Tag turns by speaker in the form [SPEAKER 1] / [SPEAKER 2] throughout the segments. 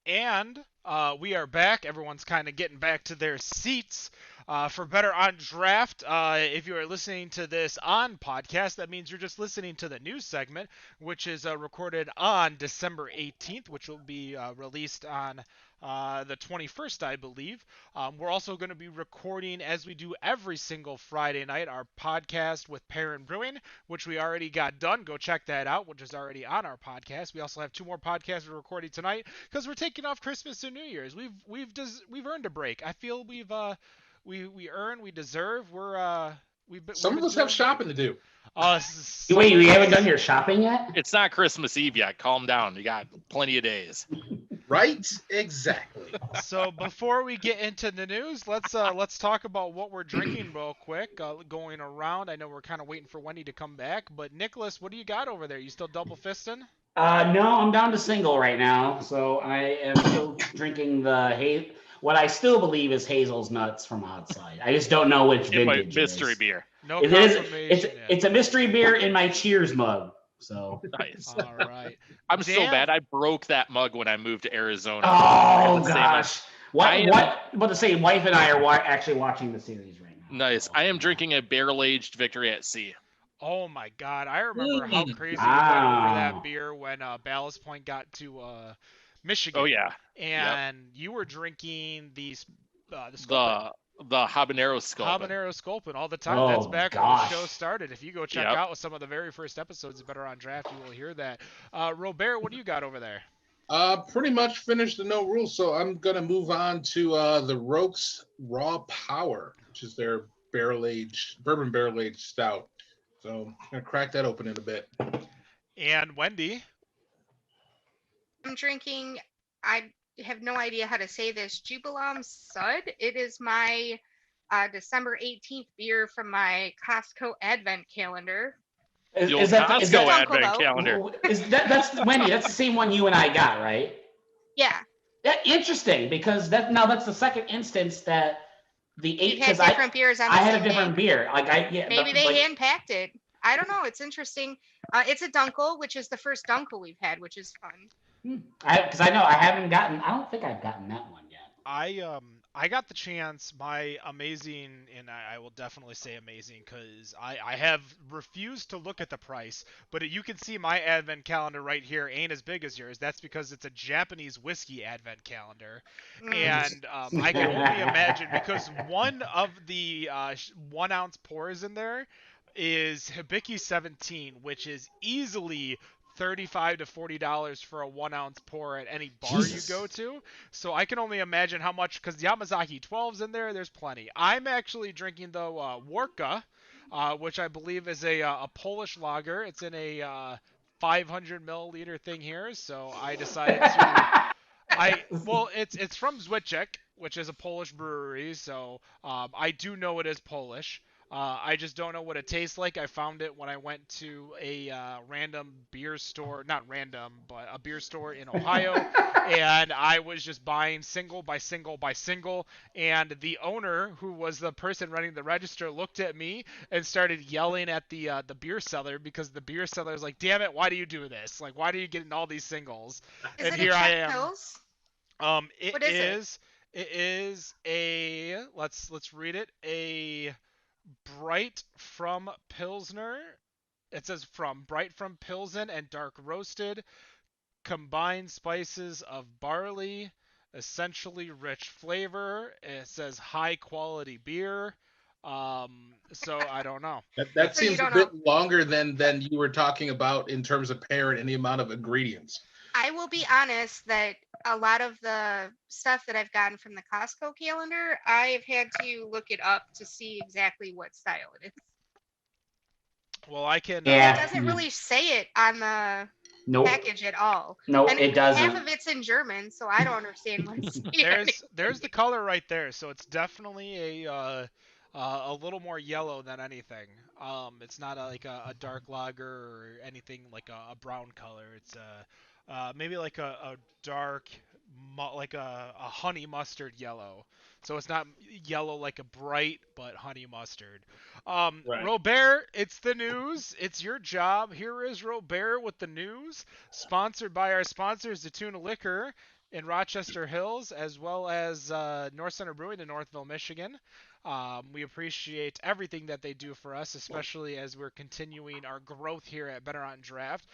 [SPEAKER 1] And we are back. Everyone's kind of getting back to their seats for Better on Draft. If you are listening to this on podcast, that means you're just listening to the news segment, which is recorded on December 18th, which will be released on the 21st, I believe. We're also going to be recording, as we do every single Friday night, our podcast with Parent Brewing, which we already got done. Go check that out, which is already on our podcast. We also have two more podcasts we're recording tonight because we're taking off Christmas and New Year's. We've earned a break. I feel we deserve. We've
[SPEAKER 2] Some
[SPEAKER 1] been
[SPEAKER 2] of us have
[SPEAKER 1] doing.
[SPEAKER 2] shopping to do.
[SPEAKER 3] Wait, you haven't done your shopping yet?
[SPEAKER 4] It's not Christmas Eve yet. Calm down. You got plenty of days.
[SPEAKER 2] Right? Exactly.
[SPEAKER 1] So before we get into the news, let's talk about what we're drinking real quick. Going around, I know we're kind of waiting for Wendy to come back, but Nicholas, what do you got over there? You still double fisting?
[SPEAKER 3] No, I'm down to single right now, so I am still drinking what I still believe is Hazel's Nuts from outside. I just don't know which vintage
[SPEAKER 4] mystery
[SPEAKER 3] it is.
[SPEAKER 4] beer.
[SPEAKER 1] No
[SPEAKER 3] It
[SPEAKER 1] confirmation.
[SPEAKER 3] is. It's a mystery beer in my Cheers mug. So
[SPEAKER 4] Nice.
[SPEAKER 1] All right.
[SPEAKER 4] I'm so bad. I broke that mug when I moved to Arizona.
[SPEAKER 3] Oh gosh. What to say? Wife and I are actually watching the series right now.
[SPEAKER 4] Nice.
[SPEAKER 3] So.
[SPEAKER 4] I am drinking a barrel-aged Victory at Sea.
[SPEAKER 1] Oh my God! I remember how crazy we went over that beer when Ballast Point got to Michigan.
[SPEAKER 4] Oh yeah.
[SPEAKER 1] And you were drinking the
[SPEAKER 4] habanero sculpin.
[SPEAKER 1] Habanero Sculpin all the time.
[SPEAKER 3] Oh,
[SPEAKER 1] That's back when the show started. If you go check
[SPEAKER 4] Yep.
[SPEAKER 1] out some of the very first episodes of Better on Draft, you will hear that. Robert, what do you got over there?
[SPEAKER 2] Pretty much finished the no rules, so I'm gonna move on to the Roke's Raw Power, which is their bourbon barrel aged stout. So I'm gonna crack that open in a bit.
[SPEAKER 1] And Wendy.
[SPEAKER 5] I'm drinking, I have no idea how to say this, Jubilam Sud. It is my December 18th beer from my Costco Advent calendar.
[SPEAKER 3] Is that
[SPEAKER 4] Costco Advent calendar?
[SPEAKER 3] That's Wendy? That's the same one you and I got, right?
[SPEAKER 5] Yeah.
[SPEAKER 3] Interesting, because that's the second instance that the eight.
[SPEAKER 5] You had different beers on the
[SPEAKER 3] I had
[SPEAKER 5] same
[SPEAKER 3] a different
[SPEAKER 5] day.
[SPEAKER 3] beer.
[SPEAKER 5] Maybe they hand-packed it. I don't know. It's interesting. It's a Dunkel, which is the first Dunkel we've had, which is fun.
[SPEAKER 3] Because I know I haven't gotten. I don't think I've gotten that one yet.
[SPEAKER 1] I got the chance. My amazing, and I will definitely say amazing, because I have refused to look at the price, but you can see my advent calendar right here ain't as big as yours. That's because it's a Japanese whiskey advent calendar, and I can only imagine, because one of the 1 ounce pours in there is Hibiki 17, which is easily $35 to $40 for a 1 ounce pour at any bar you go to. So I can only imagine how much, because Yamazaki 12's in there, there's plenty. I'm actually drinking though Worka, which I believe is a Polish lager. It's in a 500 milliliter thing here, so I decided to. It's from Zwyczek, which is a Polish brewery, so I do know it is Polish. I just don't know what it tastes like. I found it when I went to a random beer store, not random, but a beer store in Ohio, and I was just buying single by single by single, and the owner, who was the person running the register, looked at me and started yelling at the beer seller, because the beer seller is like, "Damn it, why do you do this? Like, why do you get in all these singles?"
[SPEAKER 5] Is
[SPEAKER 1] And
[SPEAKER 5] it
[SPEAKER 1] here
[SPEAKER 5] a
[SPEAKER 1] I
[SPEAKER 5] Czech
[SPEAKER 1] am.
[SPEAKER 5] Pils?
[SPEAKER 1] It is. It is a. Let's read it. A Bright from Pilsner. It says Bright from Pilsen and dark roasted, combined spices of barley, essentially rich flavor. It says high quality beer. So I don't know.
[SPEAKER 2] That
[SPEAKER 5] So you
[SPEAKER 2] seems a
[SPEAKER 5] don't
[SPEAKER 2] bit longer than you were talking about in terms of parent and the amount of ingredients.
[SPEAKER 5] I will be honest that a lot of the stuff that I've gotten from the Costco calendar, I've had to look it up to see exactly what style it is.
[SPEAKER 1] Well, I can.
[SPEAKER 5] It doesn't really say it on the package at all.
[SPEAKER 3] No,
[SPEAKER 5] and
[SPEAKER 3] it doesn't.
[SPEAKER 5] Half of it's in German, so I don't understand what's here.
[SPEAKER 1] There's the color right there, so it's definitely a little more yellow than anything. It's not like a dark lager or anything like a brown color. It's maybe like a dark like a honey mustard yellow. So it's not yellow like a bright, but honey mustard.
[SPEAKER 2] Right.
[SPEAKER 1] Robert, it's the news. It's your job. Here is Robert with the news, sponsored by our sponsors, the Tuna Liquor in Rochester Hills, as well as North Center Brewing in Northville, Michigan. We appreciate everything that they do for us, especially as we're continuing our growth here at Better on Draft.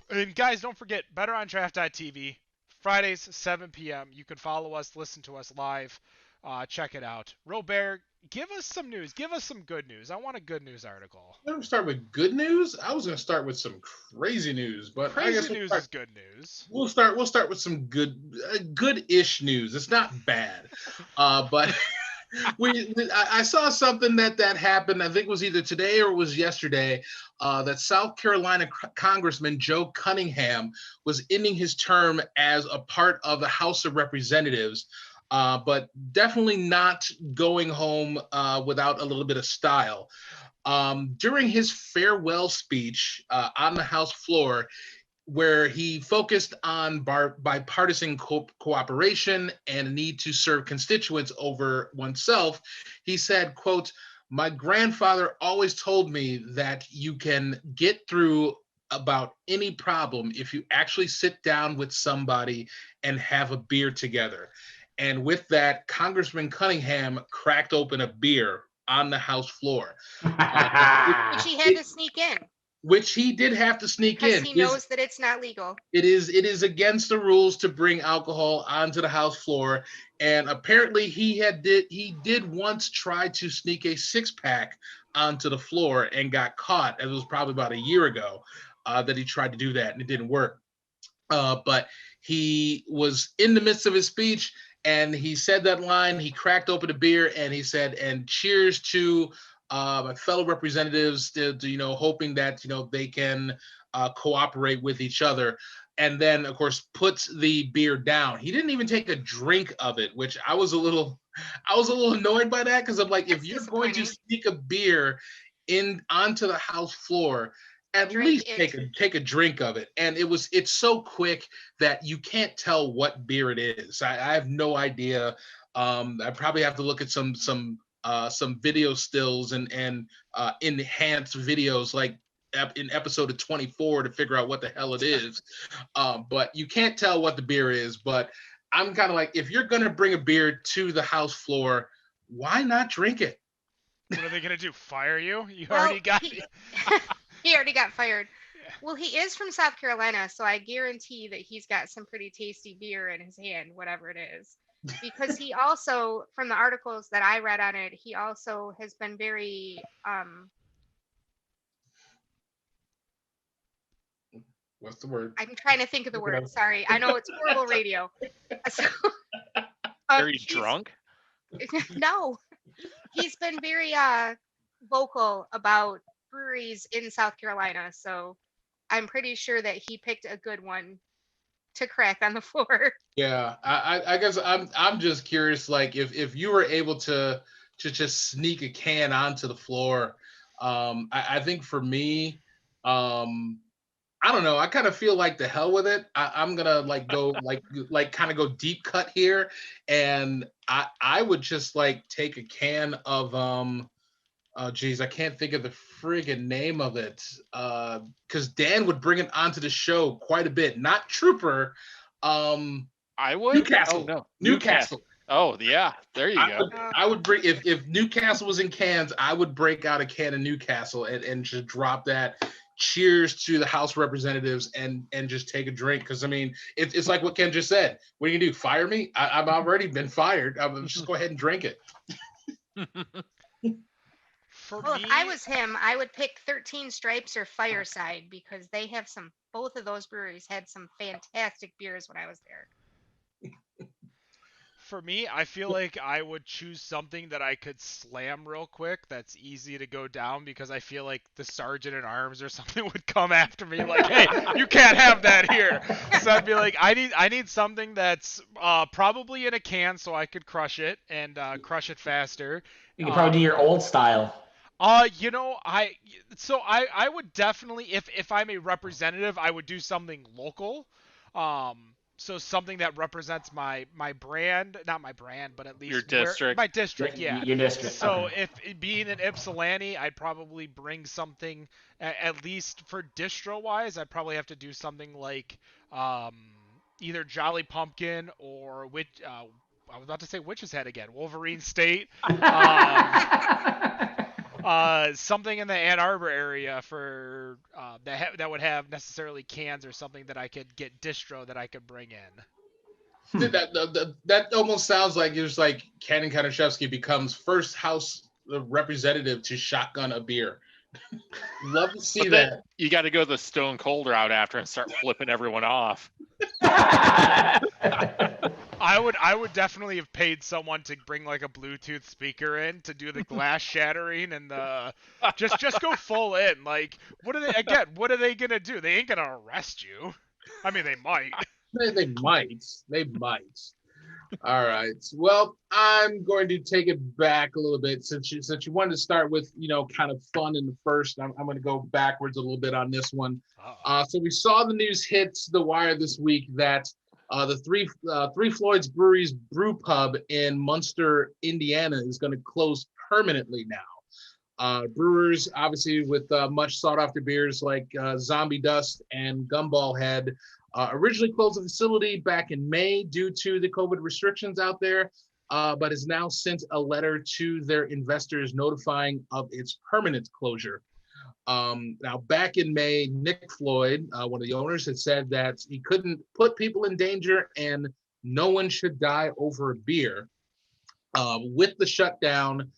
[SPEAKER 1] And guys, don't forget, betterondraft.tv, Fridays, 7 p.m. You can follow us, listen to us live. Check it out. Robert, give us some news. Give us some good news. I want a good news article.
[SPEAKER 2] Let me start with good news. I was going to start with some crazy news, but I guess
[SPEAKER 1] Crazy news is good news.
[SPEAKER 2] We'll start with some good-ish news. It's not bad, but I saw something that happened. I think it was either today or it was yesterday. That South Carolina Congressman Joe Cunningham was ending his term as a part of the House of Representatives, but definitely not going home without a little bit of style. During his farewell speech on the House floor, where he focused on bipartisan cooperation and a need to serve constituents over oneself, he said, quote, "My grandfather always told me that you can get through about any problem if you actually sit down with somebody and have a beer together." And with that, Congressman Cunningham cracked open a beer on the House floor.
[SPEAKER 5] Which he had to sneak in.
[SPEAKER 2] Which he did have to sneak in.
[SPEAKER 5] Because he knows that it's not legal.
[SPEAKER 2] It is against the rules to bring alcohol onto the House floor. And apparently he did once try to sneak a 6-pack onto the floor and got caught. It was probably about a year ago that he tried to do that and it didn't work. But he was in the midst of his speech and he said that line, he cracked open a beer and he said, "And cheers to my fellow representatives, hoping that, they can cooperate with each other." And then, of course, puts the beer down. He didn't even take a drink of it, which I was a little annoyed by that, because I'm like, if you're going to sneak a beer onto the House floor, at least take a drink of it. And it's so quick that you can't tell what beer it is. I have no idea. I probably have to look at some video stills and enhanced videos like in episode of 24 to figure out what the hell it is. But you can't tell what the beer is. But I'm kind of like, if you're going to bring a beer to the House floor, why not drink it?
[SPEAKER 1] What are they going to do? Fire you? He already got
[SPEAKER 5] fired. Well, he is from South Carolina, so I guarantee that he's got some pretty tasty beer in his hand, whatever it is. Because he also, from the articles that I read on it, he also has been very
[SPEAKER 2] what's the word?
[SPEAKER 5] I'm trying to think of the word. Sorry. I know it's horrible radio. So,
[SPEAKER 4] very drunk?
[SPEAKER 5] No. He's been very vocal about breweries in South Carolina, so I'm pretty sure that he picked a good one to crack on the floor.
[SPEAKER 2] Yeah, I guess I'm just curious, like if you were able to just sneak a can onto the floor, I think for me, I don't know, I kind of feel like the hell with it. I'm gonna go kind of go deep cut here, and I would just take a can of oh geez, I can't think of the friggin' name of it. Because Dan would bring it onto the show quite a bit. Not Trooper.
[SPEAKER 4] I would.
[SPEAKER 2] Newcastle.
[SPEAKER 4] Oh, no.
[SPEAKER 2] Newcastle.
[SPEAKER 4] Oh yeah, there you go.
[SPEAKER 2] I would bring if Newcastle was in cans, I would break out a can of Newcastle and just drop that. Cheers to the House of Representatives and just take a drink. Because I mean, it's like what Ken just said. What are you gonna do? Fire me? I've already been fired. I'll just go ahead and drink it.
[SPEAKER 5] If I was him, I would pick 13 Stripes or Fireside, because they have both of those breweries had some fantastic beers when I was there.
[SPEAKER 1] For me, I feel like I would choose something that I could slam real quick that's easy to go down, because I feel like the sergeant at arms or something would come after me like, "Hey, you can't have that here." So I'd be like, I need something that's probably in a can so I could crush it and crush it faster.
[SPEAKER 3] You could probably do your old style.
[SPEAKER 1] I would definitely, if I'm a representative, I would do something local. So something that represents my brand, not my brand, but at
[SPEAKER 4] Your
[SPEAKER 1] least where
[SPEAKER 4] district.
[SPEAKER 1] my district, yeah.
[SPEAKER 3] Your district.
[SPEAKER 1] So
[SPEAKER 3] Okay.
[SPEAKER 1] if it being in Ypsilanti, I'd probably bring something at least for distro wise. I'd probably have to do something like um, either Jolly Pumpkin or which I was about to say Witch's Head again, Wolverine State. Um, something in the Ann Arbor area for that would have necessarily cans or something that I could get distro that I could bring in.
[SPEAKER 2] That almost sounds like it's like Ken Kanashevsky becomes first House representative to shotgun a beer. Love to see
[SPEAKER 4] But then
[SPEAKER 2] that.
[SPEAKER 4] you got to go the Stone Cold route after and start flipping everyone off.
[SPEAKER 1] I would definitely have paid someone to bring like a Bluetooth speaker in to do the glass shattering and the just go full in. Like what are they gonna do? They ain't gonna arrest you. I mean they might.
[SPEAKER 2] They might. They might. All right. Well, I'm going to take it back a little bit since you wanted to start with kind of fun in the first. I'm going to go backwards a little bit on this one. So we saw the news hit the wire this week that the three Floyds Breweries Brew Pub in Munster, Indiana, is going to close permanently now. Brewers, obviously, with much sought after beers like Zombie Dust and Gumball Head, originally closed the facility back in May due to the COVID restrictions out there, but has now sent a letter to their investors notifying of its permanent closure. Now, back in May, Nick Floyd, one of the owners, had said that he couldn't put people in danger and no one should die over a beer. With the shutdown,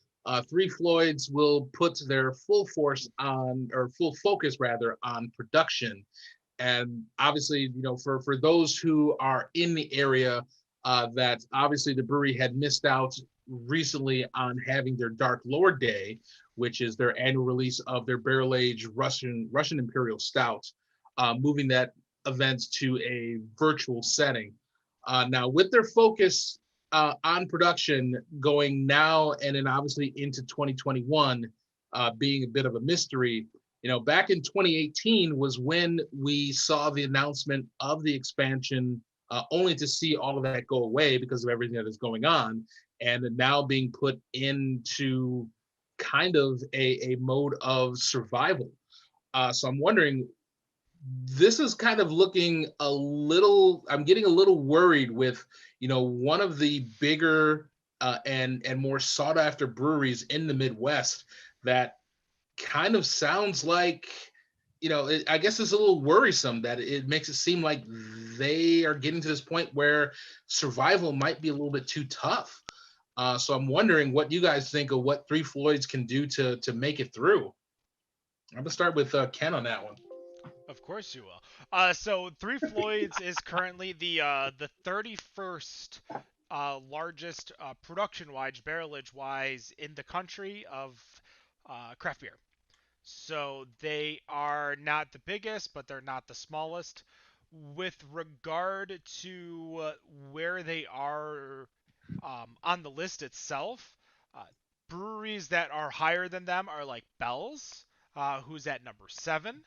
[SPEAKER 2] Three Floyds will put their full focus rather, on production. And obviously, for those who are in the area, that obviously the brewery had missed out recently on having their Dark Lord Day, which is their annual release of their barrel-aged Russian Imperial Stout, moving that event to a virtual setting. Now, with their focus on production going now and then obviously into 2021 being a bit of a mystery, back in 2018 was when we saw the announcement of the expansion, only to see all of that go away because of everything that is going on, and now being put into kind of a mode of survival. So I'm wondering, this is kind of looking a little, I'm getting a little worried with, one of the bigger and more sought after breweries in the Midwest that kind of sounds like, I guess it's a little worrisome that it makes it seem like they are getting to this point where survival might be a little bit too tough. So I'm wondering what you guys think of what Three Floyds can do to make it through. I'm gonna start with Ken on that one.
[SPEAKER 1] Of course you will. So Three Floyds is currently the 31st largest production-wise, barrelage-wise in the country of craft beer. So they are not the biggest, but they're not the smallest. With regard to where they are on the list itself, uh, breweries that are higher than them are like Bell's, who's at number 7.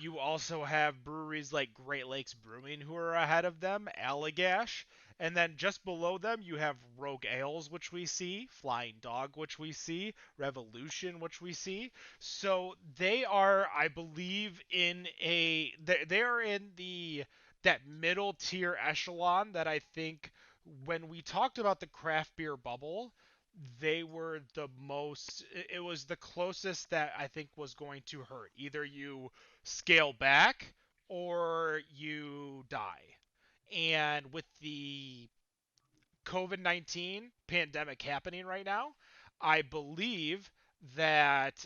[SPEAKER 1] You also have breweries like Great Lakes Brewing who are ahead of them, Allagash, and then just below them you have Rogue Ales, which we see, Flying Dog, which we see, Revolution, which we see. So they are, I believe, they are in that middle tier echelon that I think when we talked about the craft beer bubble, they were the most, it was the closest that I think was going to hurt. Either you scale back or you die. And with the COVID-19 pandemic happening right now, I believe that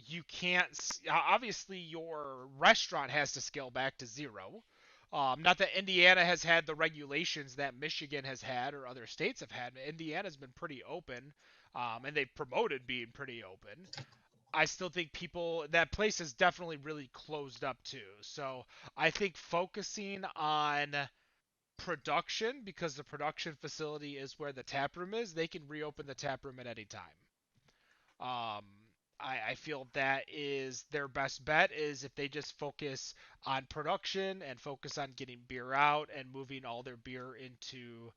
[SPEAKER 1] you can't, obviously, your restaurant has to scale back to zero. Not that Indiana has had the regulations that Michigan has had or other states have had. Indiana's been pretty open, and they've promoted being pretty open. I still think that place is definitely really closed up too. So I think focusing on production, because the production facility is where the tap room is, they can reopen the tap room at any time. Um, I feel that is their best bet is if they just focus on production and focus on getting beer out and moving all their beer into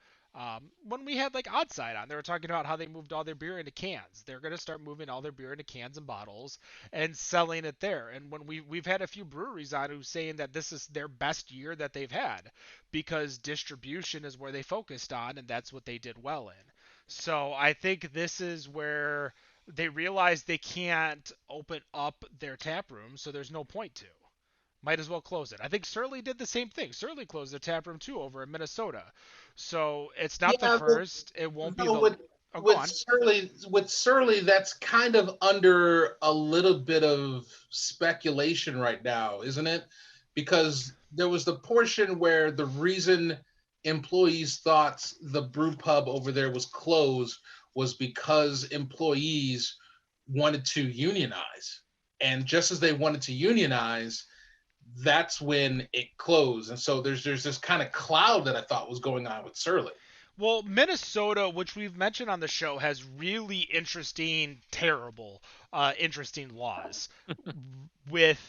[SPEAKER 1] when we had like Oddside on, they were talking about how they moved all their beer into cans. They're going to start moving all their beer into cans and bottles and selling it there. And when we've had a few breweries on who saying that this is their best year that they've had because distribution is where they focused on and that's what they did well in. So I think this is where they realize they can't open up their tap room, so there's no point to. Might as well close it. I think Surly did the same thing. Surly closed their tap room too over in Minnesota. So it's not the
[SPEAKER 2] Yeah, but
[SPEAKER 1] first. It won't be
[SPEAKER 2] no,
[SPEAKER 1] the. Oh, go on.
[SPEAKER 2] with Surly, that's kind of under a little bit of speculation right now, isn't it? Because there was the portion where the reason employees thought the brew pub over there was closed was because employees wanted to unionize. And just as they wanted to unionize, that's when it closed. And so there's this kind of cloud that I thought was going on with Surly.
[SPEAKER 1] Well, Minnesota, which we've mentioned on the show, has really interesting, terrible, interesting laws with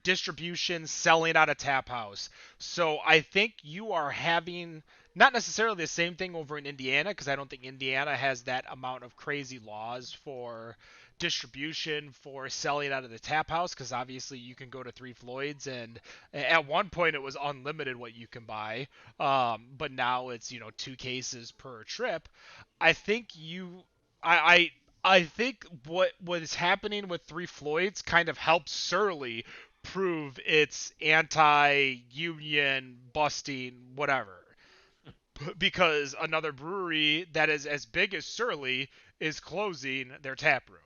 [SPEAKER 1] distribution, selling out a tap house. So I think you are having not necessarily the same thing over in Indiana because I don't think Indiana has that amount of crazy laws for distribution for selling out of the tap house because obviously you can go to three Floyds and at one point it was unlimited what you can buy, but now it's 2 cases per trip. I think I think what is happening with Three Floyds kind of helps Surly prove its anti-union busting whatever. Because another brewery that is as big as Surly is closing their tap room.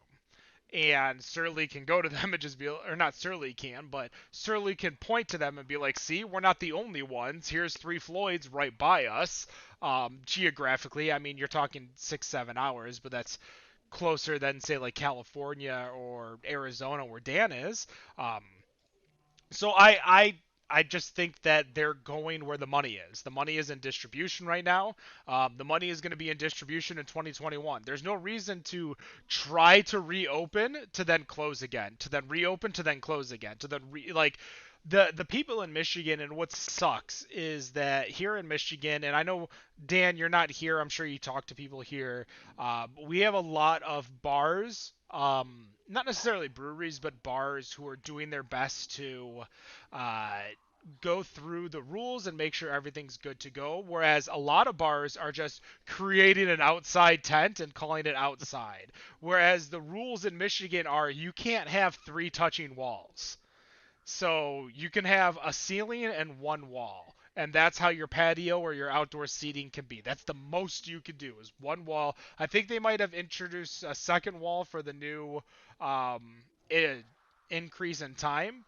[SPEAKER 1] And Surly can go to them and just be, or not Surly can, but Surly can point to them and be like, see, we're not the only ones. Here's Three Floyds right by us. Geographically, I mean, you're talking 6-7 hours, but that's closer than say like California or Arizona where Dan is. So I just think that they're going where the money is. The money is in distribution right now. The money is going to be in distribution in 2021. There's no reason to try to reopen to then close again, to then reopen to then close again, to then like the people in Michigan. And what sucks is that here in Michigan, and I know Dan, you're not here. I'm sure you talk to people here. We have a lot of bars, not necessarily breweries, but bars who are doing their best to uh, go through the rules and make sure everything's good to go. Whereas a lot of bars are just creating an outside tent and calling it outside. Whereas the rules in Michigan are you can't have 3 touching walls. So you can have a ceiling and one wall. And that's how your patio or your outdoor seating can be. That's the most you can do is one wall. I think they might have introduced a second wall for the new um, increase in time.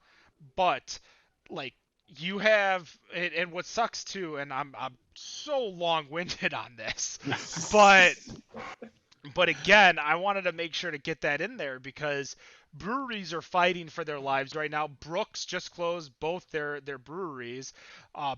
[SPEAKER 1] But like you have, and what sucks too, and I'm so long-winded on this, but again, I wanted to make sure to get that in there because breweries are fighting for their lives right now. Brooks just closed both their breweries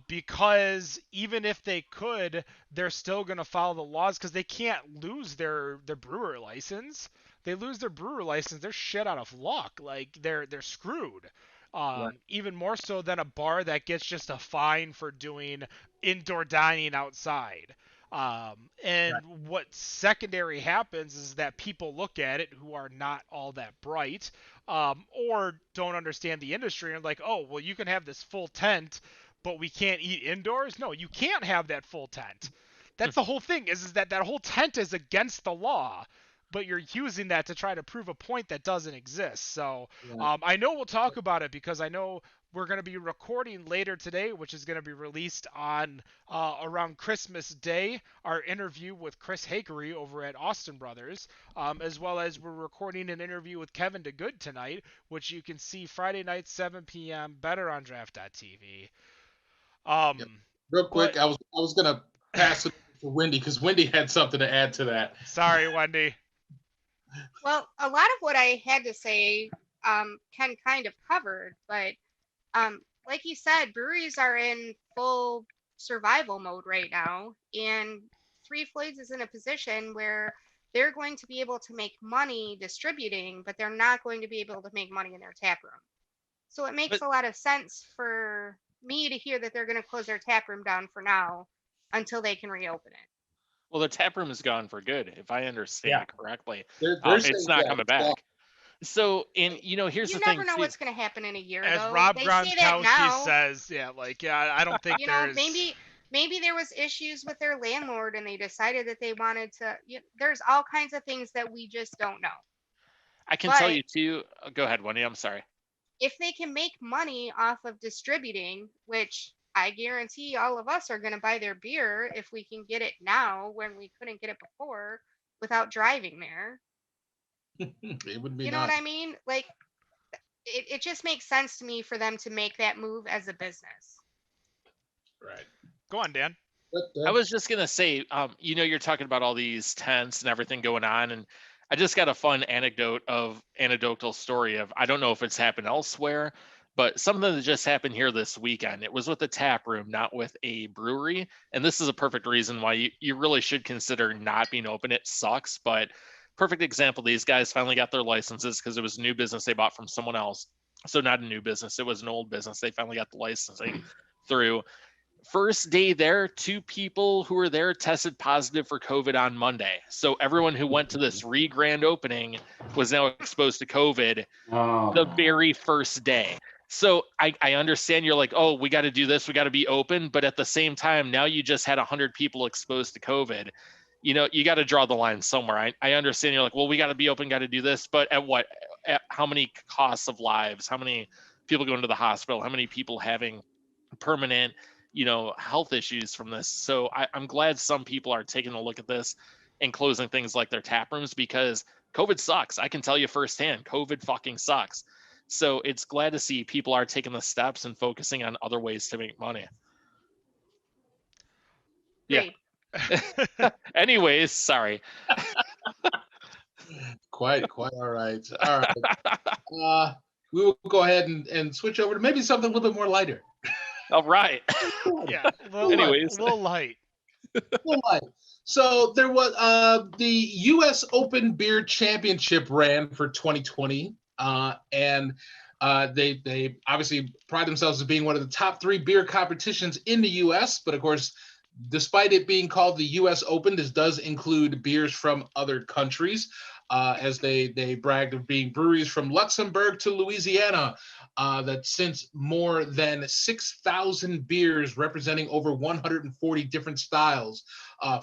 [SPEAKER 1] because even if they could, they're still going to follow the laws because they can't lose their brewer license. They lose their brewer license, they're shit out of luck. Like they're screwed.
[SPEAKER 2] Right.
[SPEAKER 1] Even more so than a bar that gets just a fine for doing indoor dining outside. And
[SPEAKER 2] Right.
[SPEAKER 1] what secondary happens is that people look at it who are not all that bright, or don't understand the industry and like, oh, well, you can have this full tent, but we can't eat indoors. No, you can't have that full tent. That's the whole thing is that whole tent is against the law, but you're using that to try to prove a point that doesn't exist. So
[SPEAKER 2] Right.
[SPEAKER 1] I know we'll talk about it because I know we're going to be recording later today, which is going to be released on around Christmas Day, our interview with Chris Hakery over at Austin Brothers, as well as we're recording an interview with Kevin DeGood tonight, which you can see Friday night, 7 p.m., better on draft.tv.
[SPEAKER 2] Yep.
[SPEAKER 1] Um,
[SPEAKER 2] Real
[SPEAKER 1] but
[SPEAKER 2] quick, I was gonna pass it to Wendy because Wendy had something to add to that.
[SPEAKER 1] sorry, Wendy.
[SPEAKER 5] Well, a lot of what I had to say Ken kind of covered, but like you said, breweries are in full survival mode right now, and Three Floyds is in a position where they're going to be able to make money distributing, but they're not going to be able to make money in their tap room. So it makes
[SPEAKER 4] But-
[SPEAKER 5] a lot of sense for me to hear that they're going to close their tap room down for now until they can reopen it.
[SPEAKER 4] Well, the tap room is gone for good, if I understand it correctly.
[SPEAKER 2] They're
[SPEAKER 4] It's
[SPEAKER 2] saying,
[SPEAKER 4] not
[SPEAKER 2] yeah,
[SPEAKER 4] coming
[SPEAKER 2] it's gone.
[SPEAKER 4] back. So, and here's
[SPEAKER 5] You
[SPEAKER 4] the
[SPEAKER 5] never
[SPEAKER 4] thing
[SPEAKER 5] know
[SPEAKER 4] too.
[SPEAKER 5] what's going to happen in a year,
[SPEAKER 1] As
[SPEAKER 5] though.
[SPEAKER 1] Rob
[SPEAKER 5] They say that
[SPEAKER 1] Gronkowski
[SPEAKER 5] now.
[SPEAKER 1] says, I don't think
[SPEAKER 5] You know,
[SPEAKER 1] there's.
[SPEAKER 5] maybe there was issues with their landlord and they decided that they wanted to. There's all kinds of things that we just don't know.
[SPEAKER 4] I can tell
[SPEAKER 5] But-
[SPEAKER 4] you too. Go ahead, Wendy. I'm sorry.
[SPEAKER 5] If they can make money off of distributing, which I guarantee all of us are going to buy their beer if we can get it now when we couldn't get it before without driving there.
[SPEAKER 2] It would be
[SPEAKER 5] You know
[SPEAKER 2] nice.
[SPEAKER 5] what I mean? Like, it just makes sense to me for them to make that move as a business.
[SPEAKER 2] Right.
[SPEAKER 1] Go on, Dan.
[SPEAKER 4] I was just gonna say, you're talking about all these tents and everything going on, and I just got a fun anecdotal story of, I don't know if it's happened elsewhere, but something that just happened here this weekend. It was with a tap room, not with a brewery, and this is a perfect reason why you really should consider not being open. It sucks, but perfect example. These guys finally got their licenses because it was a new business they bought from someone else. So not a new business, it was an old business. They finally got the licensing through. First day there, 2 people who were there tested positive for COVID on Monday. So everyone who went to this grand opening was now exposed to COVID the very first day. So I understand you're like, oh, we got to do this, we got to be open, but at the same time, now you just had 100 people exposed to COVID. You got to draw the line somewhere. I understand you're like, well, we got to be open, got to do this, but at what? At how many costs of lives? How many people going to the hospital? How many people having permanent health issues from this? So I'm glad some people are taking a look at this and closing things like their tap rooms, because COVID sucks. I can tell you firsthand, COVID fucking sucks. So it's glad to see people are taking the steps and focusing on other ways to make money. Yeah.
[SPEAKER 5] Great.
[SPEAKER 4] Anyways, sorry.
[SPEAKER 2] Quite all right. All right. We will go ahead and switch over to maybe something a little bit more lighter.
[SPEAKER 4] All right.
[SPEAKER 1] Yeah.
[SPEAKER 4] Anyways.
[SPEAKER 1] A little light.
[SPEAKER 2] So there was the U.S. Open Beer Championship ran for 2020, and they obviously pride themselves as being one of the top 3 beer competitions in the U.S. But of course, despite it being called the U.S. Open, this does include beers from other countries, as they bragged of being breweries from Luxembourg to Louisiana, that since more than 6,000 beers representing over 140 different styles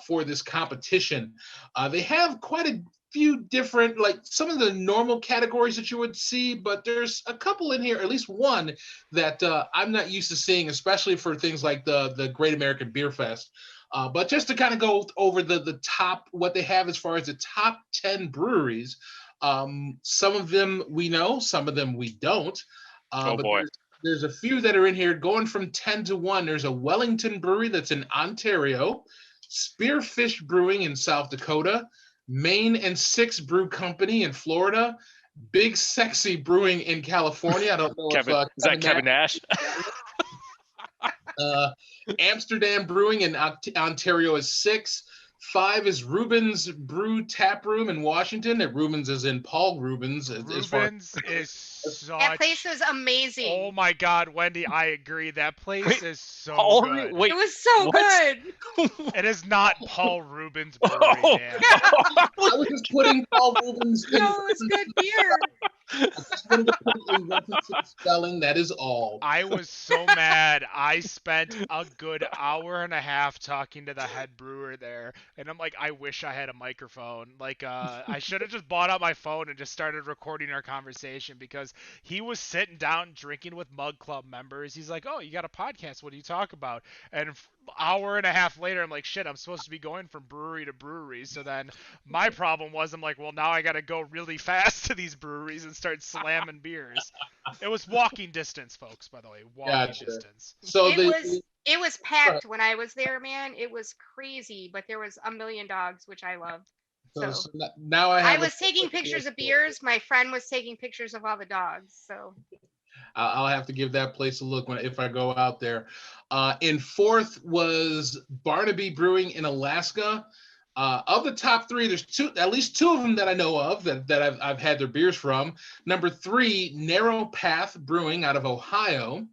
[SPEAKER 2] for this competition. They have quite a few different, like some of the normal categories that you would see, but there's a couple in here, at least one that I'm not used to seeing, especially for things like the Great American Beer Fest. But just to kind of go over the top, what they have as far as the top 10 breweries, some of them we know, some of them we don't.
[SPEAKER 4] Oh
[SPEAKER 2] but
[SPEAKER 4] boy.
[SPEAKER 2] there's a few that are in here going from 10 to 1. There's a Wellington Brewery that's in Ontario, Spearfish Brewing in South Dakota, Maine and Six Brew Company in Florida, Big Sexy Brewing in California. I don't know
[SPEAKER 4] Kevin,
[SPEAKER 2] if
[SPEAKER 4] is that Kevin Nash?
[SPEAKER 2] Amsterdam Brewing in Ontario is 6. 5 is Rubens Brew Tap Room in Washington. And Rubens is in Paul Rubens.
[SPEAKER 1] Rubens is such.
[SPEAKER 5] That place was amazing.
[SPEAKER 1] Oh my God, Wendy, I agree. That place
[SPEAKER 4] Wait,
[SPEAKER 1] is so
[SPEAKER 4] Paul
[SPEAKER 1] good.
[SPEAKER 4] Wait,
[SPEAKER 5] it was so
[SPEAKER 4] what?
[SPEAKER 5] good.
[SPEAKER 1] It is not Paul Rubens Brewery,
[SPEAKER 4] Oh.
[SPEAKER 1] man.
[SPEAKER 2] I was just putting Paul Rubens in.
[SPEAKER 5] No, it was good beer.
[SPEAKER 2] I just wanted to put a reference to the spelling. That is all.
[SPEAKER 1] I was so mad. I spent a good hour and a half talking to the head brewer there, and I'm like, I wish I had a microphone. Like, I should have just bought out my phone and just started recording our conversation, because he was sitting down drinking with Mug Club members. He's like, oh, you got a podcast? What do you talk about? And hour and a half later, I'm like, shit, I'm supposed to be going from brewery to brewery. So then my problem was, I'm like, well, now I got to go really fast to these breweries and start slamming beers. It was walking distance, folks, by the way. Walking distance.
[SPEAKER 2] So
[SPEAKER 5] It was packed when I was there, man. It was crazy, but there was a million dogs, which I loved. So
[SPEAKER 2] now
[SPEAKER 5] I was taking pictures of beers. My friend was taking pictures of all the dogs. So
[SPEAKER 2] I'll have to give that place a look if I go out there. In 4th was Barnaby Brewing in Alaska. Of the top three, there's at least two of them that I know of that I've had their beers from. Number 3, Narrow Path Brewing out of Ohio.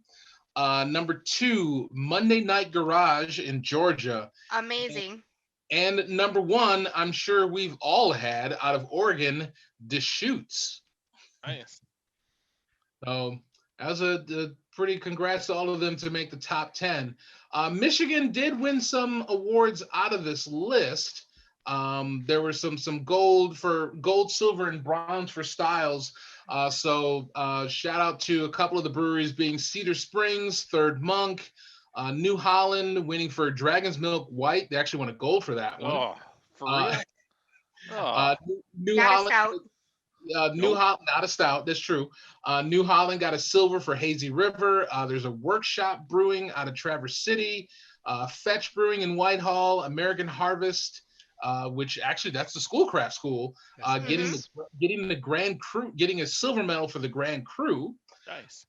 [SPEAKER 2] Number 2, Monday Night Garage in Georgia.
[SPEAKER 5] Amazing.
[SPEAKER 2] And number 1, I'm sure we've all had out of Oregon, Deschutes.
[SPEAKER 4] Nice.
[SPEAKER 2] So that was a pretty congrats to all of them to make the top 10. Michigan did win some awards out of this list. There were some gold, silver, and bronze for styles. So shout out to a couple of the breweries being Cedar Springs, Third Monk, New Holland winning for Dragon's Milk White. They actually won a gold for that one.
[SPEAKER 4] Oh, for real? Oh,
[SPEAKER 2] New
[SPEAKER 5] Not a
[SPEAKER 2] Holland,
[SPEAKER 5] stout.
[SPEAKER 2] New Holland, not a stout. That's true. New Holland got a silver for Hazy River. There's a Workshop Brewing out of Traverse City. Fetch Brewing in Whitehall. American Harvest, which actually that's the Schoolcraft School. Getting the Grand Cru, getting a silver medal for the Grand Cru.
[SPEAKER 4] nice.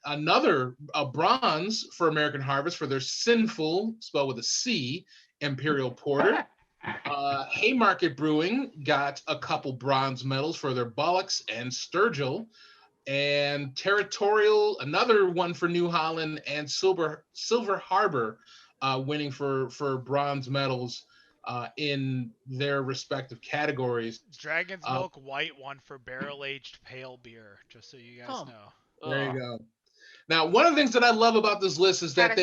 [SPEAKER 2] Another bronze for American Harvest for their Sinful, spelled with a C, Imperial Porter. Haymarket Brewing got a couple bronze medals for their Bollocks and Sturgill. And Territorial, another one for New Holland, and Silver Harbor winning for bronze medals in their respective categories.
[SPEAKER 1] Dragon's Milk White won for barrel-aged pale beer, just so you guys know.
[SPEAKER 2] There you go. Now, one of the things that I love about this list is that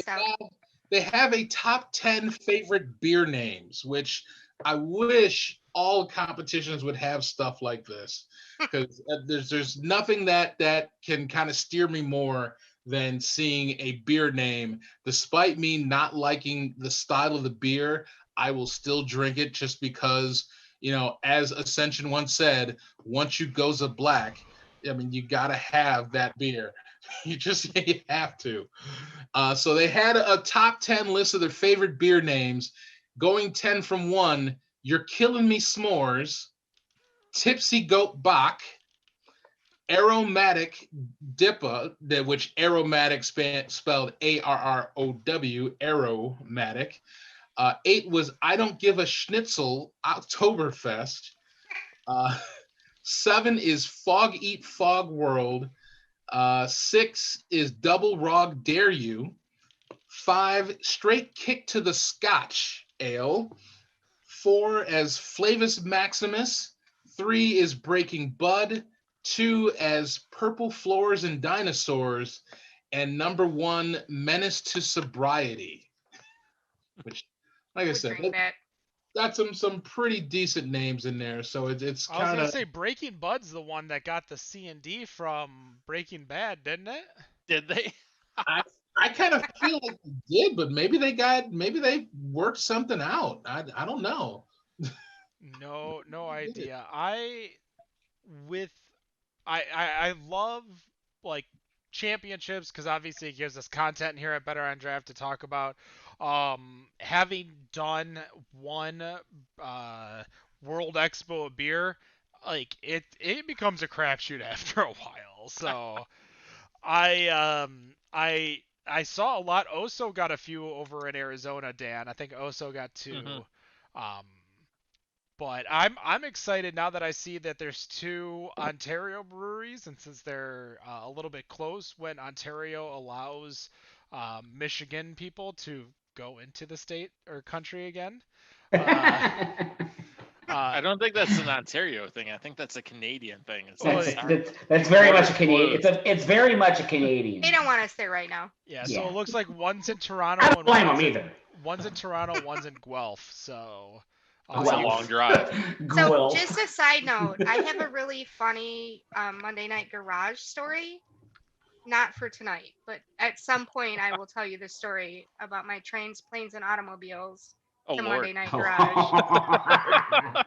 [SPEAKER 2] they have a top 10 favorite beer names, which I wish all competitions would have stuff like this, because there's nothing that can kind of steer me more than seeing a beer name. Despite me not liking the style of the beer, I will still drink it just because, as Ascension once said, once you goes a black, I mean, you got to have that beer. You have to. So they had a top 10 list of their favorite beer names, going 10 from 1, You're Killing Me S'mores, Tipsy Goat Bach, Aromatic Dippa, which Aromatic spelled ARROW, Aromatic. 8 was I Don't Give a Schnitzel, Oktoberfest. 7 is Fog Eat Fog World. 6 is Double Rog Dare You. 5, Straight Kick to the Scotch Ale. 4 as Flavus Maximus. 3 is Breaking Bud. 2 as Purple Floors and Dinosaurs. And number 1, Menace to Sobriety. Which, like I said, got some pretty decent names in there. So it's kind of.
[SPEAKER 1] I was gonna say Breaking Bud's the one that got the C&D from Breaking Bad, didn't it?
[SPEAKER 4] Did they?
[SPEAKER 2] I kind of feel like they did, but maybe they worked something out. I don't know.
[SPEAKER 1] No idea. I love like championships because obviously it gives us content here at Better on Draft to talk about. Having done one World Expo of beer, like it becomes a crapshoot after a while. So I saw a lot. Oso got a few over in Arizona, Dan. I think Oso got 2. Mm-hmm. But I'm excited now that I see that there's 2 Ontario breweries, and since they're a little bit close, when Ontario allows Michigan people to go into the state or country again.
[SPEAKER 4] I don't think that's an Ontario thing. I think that's a Canadian thing.
[SPEAKER 3] That's very much a Canadian. It's very much a Canadian.
[SPEAKER 5] They don't want us there right now.
[SPEAKER 1] Yeah. So it looks like one's in Toronto.
[SPEAKER 3] I don't blame them either.
[SPEAKER 1] One's in Toronto, one's in Guelph. So.
[SPEAKER 4] It's a long drive.
[SPEAKER 5] So just a side note, I have a really funny Monday Night Garage story. Not for tonight, but at some point I will tell you the story about my trains, planes, and automobiles to Monday Night Garage.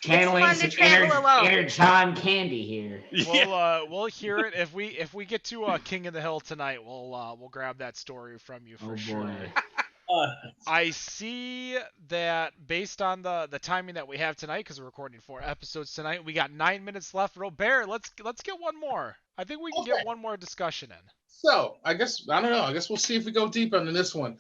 [SPEAKER 3] Channeling some inner John Candy here.
[SPEAKER 1] We'll hear it if we get to King of the Hill tonight. We'll grab that story from you for sure. I see that based on the timing that we have tonight, because we're recording 4 episodes tonight, we got 9 minutes left. Robert, let's get one more. I think we can get one more discussion in.
[SPEAKER 2] So I don't know. I guess we'll see if we go deep into this one.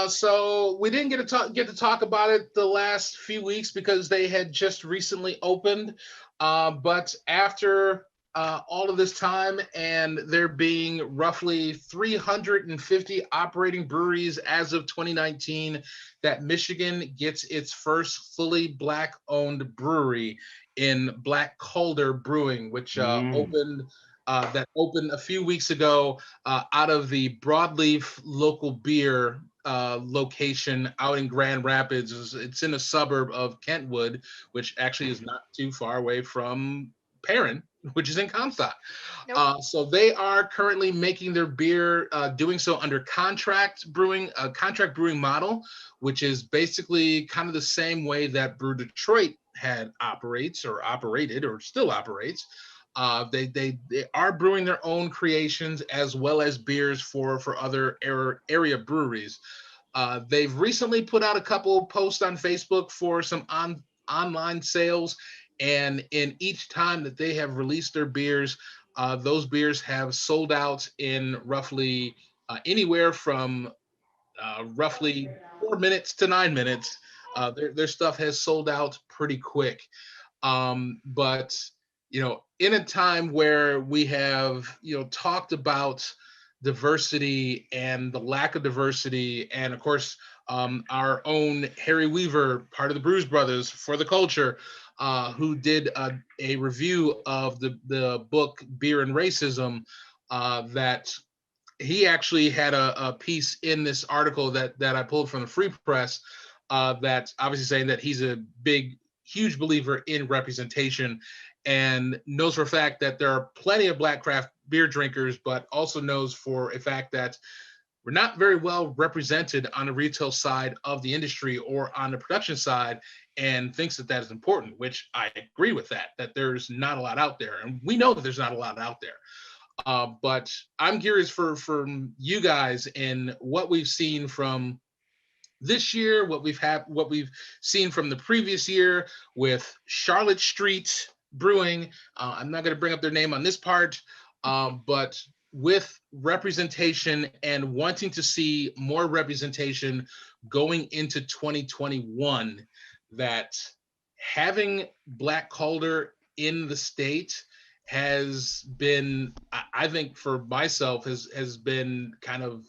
[SPEAKER 2] So we didn't get to talk about it the last few weeks because they had just recently opened. But after all of this time, and there being roughly 350 operating breweries as of 2019, that Michigan gets its first fully black-owned brewery in Black Calder Brewing, which
[SPEAKER 3] Mm.
[SPEAKER 2] opened a few weeks ago out of the Broadleaf local beer location out in Grand Rapids. It's in a suburb of Kentwood, which actually is not too far away from Perrin, which is in Comstock.
[SPEAKER 5] Nope.
[SPEAKER 2] So they are currently making their beer, doing so under contract brewing model, which is basically kind of the same way that Brew Detroit had operates or operated or still operates. They are brewing their own creations as well as beers for other area breweries. They've recently put out a couple posts on Facebook for some online sales, and in each time that they have released their beers, those beers have sold out in roughly anywhere from roughly 4 minutes to 9 minutes. Their stuff has sold out pretty quick. But in a time where we have talked about diversity and the lack of diversity, and of course our own Harry Weaver, part of the Bruise Brothers for the Culture, who did a review of the book Beer and Racism, that he actually had a piece in this article that I pulled from the Free Press, that's obviously saying that he's a huge believer in representation, and knows for a fact that there are plenty of black craft beer drinkers, but also knows for a fact that we're not very well represented on the retail side of the industry or on the production side, and thinks that that is important, which I agree with that there's not a lot out there. And we know that there's not a lot out there. But I'm curious from you guys in what we've seen from this year, what we've seen from the previous year with Charlotte Street Brewing. I'm not going to bring up their name on this part, but with representation and wanting to see more representation going into 2021, that having Black Calder in the state has been, I think for myself, has been kind of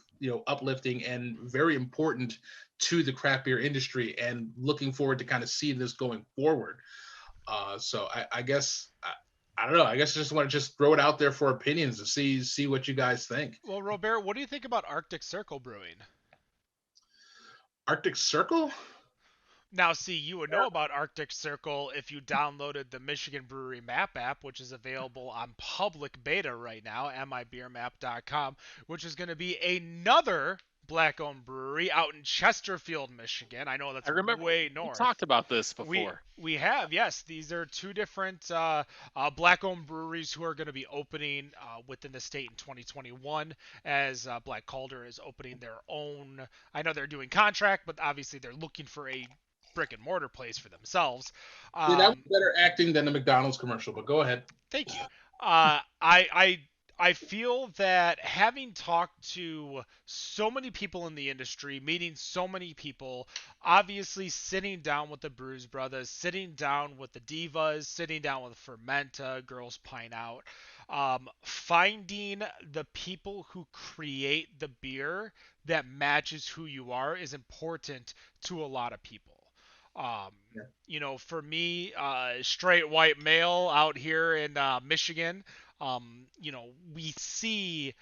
[SPEAKER 2] uplifting and very important to the craft beer industry, and looking forward to kind of seeing this going forward. So I guess I don't know. I guess I just want to just throw it out there for opinions to see what you guys think.
[SPEAKER 1] Well, Robert, what do you think about Arctic Circle Brewing?
[SPEAKER 2] Arctic Circle?
[SPEAKER 1] Now, see, you would know about Arctic Circle if you downloaded the Michigan Brewery Map app, which is available on public beta right now, mibeermap.com, which is going to be another black-owned brewery out in Chesterfield, Michigan. I know that's
[SPEAKER 4] I remember
[SPEAKER 1] way
[SPEAKER 4] we
[SPEAKER 1] north.
[SPEAKER 4] talked about this
[SPEAKER 1] We
[SPEAKER 4] before.
[SPEAKER 1] we have, yes. These are two different black-owned breweries who are going to be opening within the state in 2021, as Black Calder is opening their own. I know they're doing contract, but obviously they're looking for a brick and mortar place for themselves.
[SPEAKER 2] Yeah, that was better acting than the McDonald's commercial, but go ahead.
[SPEAKER 1] Thank you. I feel that having talked to so many people in the industry, meeting so many people, obviously sitting down with the Bruise Brothers, sitting down with the Divas, sitting down with Fermenta, Girls Pine Out, finding the people who create the beer that matches who you are is important to a lot of people. Um,
[SPEAKER 2] Yeah.
[SPEAKER 1] for me, straight white male out here in Michigan, we see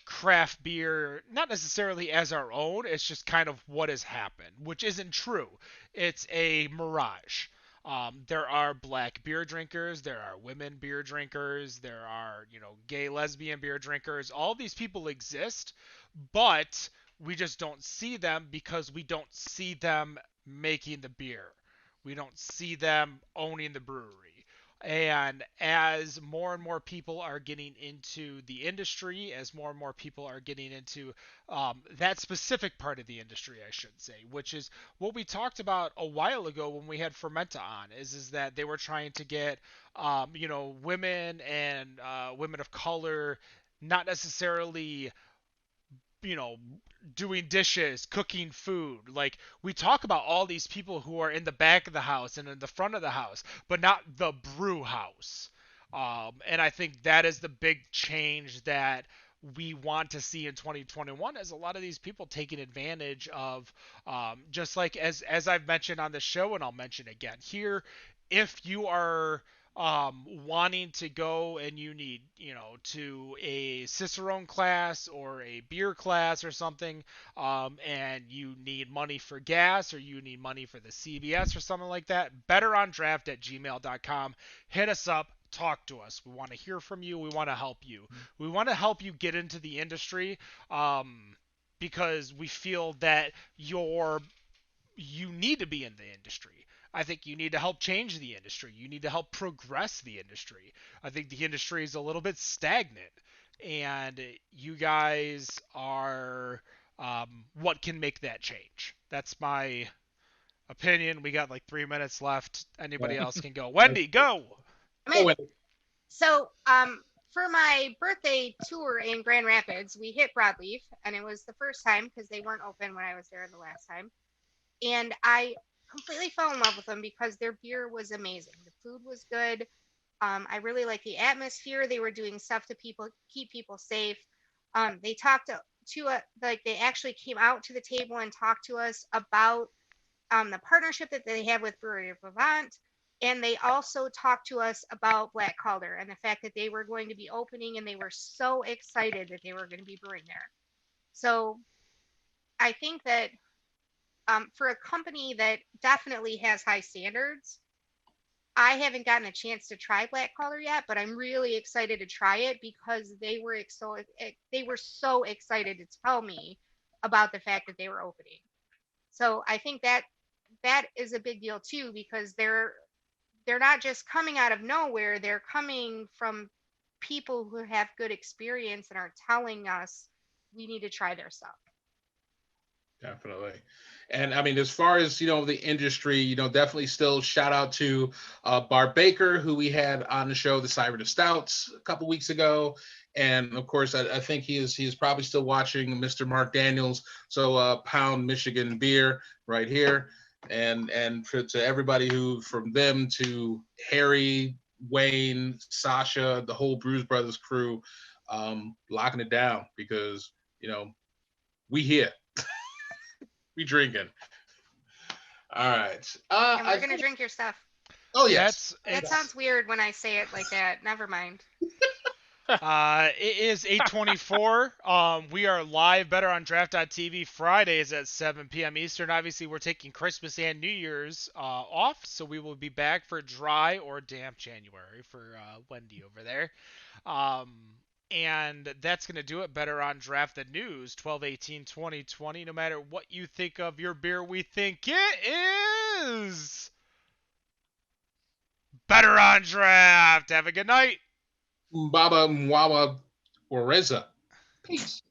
[SPEAKER 1] craft beer not necessarily as our own. It's just kind of what has happened, which isn't true. It's a mirage. There are black beer drinkers, there are women beer drinkers, there are, gay lesbian beer drinkers. All these people exist, but we just don't see them because we don't see them making the beer. We don't see them owning the brewery. And as more and more people are getting into the industry, as more and more people are getting into that specific part of the industry, I should say, which is what we talked about a while ago when we had Fermenta on, is that they were trying to get, women and women of color not necessarily, you know, doing dishes, cooking food. Like, we talk about all these people who are in the back of the house and in the front of the house, but not the brew house. And I think that is the big change that we want to see in 2021, as a lot of these people taking advantage of, just like as I've mentioned on the show, and I'll mention again here, if you are wanting to go and you need, to a Cicerone class or a beer class or something, and you need money for gas or you need money for the CBS or something like that, betterondraft@gmail.com. Hit us up. Talk to us. We want to hear from you. We want to help you. We want to help you get into the industry, because we feel that you need to be in the industry. I think you need to help change the industry. You need to help progress the industry. I think the industry is a little bit stagnant, and you guys are, what can make that change. That's my opinion. We got like 3 minutes left. Anybody else can go. Wendy, go.
[SPEAKER 5] I'm in. So, for my birthday tour in Grand Rapids, we hit Broadleaf, and it was the first time because they weren't open when I was there the last time. And I completely fell in love with them because their beer was amazing. The food was good. I really liked the atmosphere. They were doing stuff to keep people safe. They talked like they actually came out to the table and talked to us about the partnership that they have with Brewery of Vermont. And they also talked to us about Black Calder and the fact that they were going to be opening, and they were so excited that they were going to be brewing there. So I think that, for a company that definitely has high standards, I haven't gotten a chance to try Black Calder yet, but I'm really excited to try it because they were so excited to tell me about the fact that they were opening. So I think that is a big deal too, because they're not just coming out of nowhere. They're coming from people who have good experience and are telling us we need to try their stuff.
[SPEAKER 2] Definitely. And I mean, as far as, the industry, definitely still shout out to Bart Baker, who we had on the show, the Cyber to Stouts, a couple weeks ago. And of course, I think he is probably still watching Mr. Mark Daniels. So Pound Michigan beer right here. And to everybody who, from them to Harry, Wayne, Sasha, the whole Brews Brothers crew, locking it down because, we here. We drinking. All right.
[SPEAKER 5] And we're going to drink your stuff.
[SPEAKER 2] Oh, yes.
[SPEAKER 5] That sounds weird when I say it like that. Never mind.
[SPEAKER 1] It is 8:24. We are live better on draft.tv Fridays at 7 p.m. Eastern. Obviously, we're taking Christmas and New Year's off, so we will be back for dry or damp January for Wendy over there. And that's going to do it. Better on Draft the News, 12/18/2020. No matter what you think of your beer, we think it is better on Draft. Have a good night.
[SPEAKER 2] Baba Mwawa Oreza. Peace.